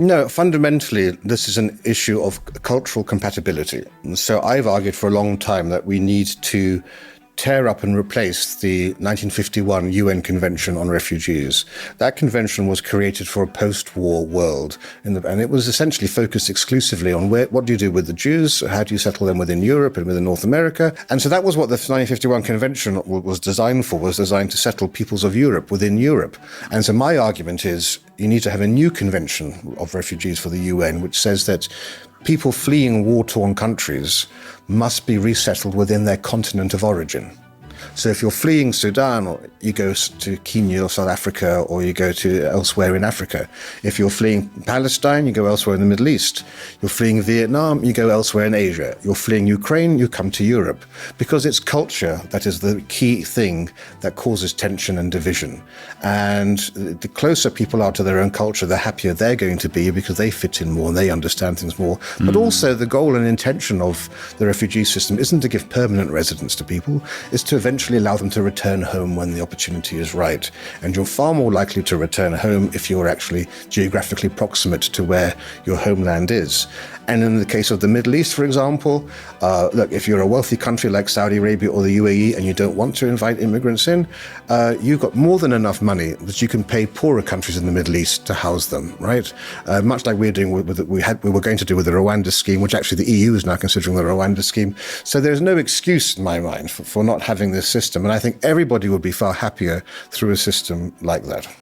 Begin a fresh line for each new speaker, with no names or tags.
No, fundamentally, this is an issue of cultural compatibility. And so I've argued for a long time that we need to tear up and replace the 1951 UN Convention on Refugees. That convention was created for a post-war world, and it was essentially focused exclusively on what do you do with the Jews, how do you settle them within Europe and within North America. And so that was what the 1951 convention was designed for, was designed to settle peoples of Europe within Europe. And so my argument is you need to have a new convention of refugees for the UN, which says that people fleeing war-torn countries must be resettled within their continent of origin. So if you're fleeing Sudan, or you go to Kenya or South Africa, or you go to elsewhere in Africa. If you're fleeing Palestine, you go elsewhere in the Middle East. You're fleeing Vietnam, you go elsewhere in Asia. You're fleeing Ukraine, you come to Europe. Because it's culture that is the key thing that causes tension and division. And the closer people are to their own culture, the happier they're going to be because they fit in more and they understand things more. But also the goal and intention of the refugee system isn't to give permanent residence to people, it's to eventually allow them to return home when the opportunity is right. And you're far more likely to return home if you're actually geographically proximate to where your homeland is. And in the case of the Middle East, for example, look, if you're a wealthy country like Saudi Arabia or the UAE and you don't want to invite immigrants in, you've got more than enough money that you can pay poorer countries in the Middle East to house them, right? Much like we're doing we were going to do with the Rwanda scheme, which actually the EU is now considering the Rwanda scheme. So there's no excuse in my mind for not having this system. And I think everybody would be far happier through a system like that.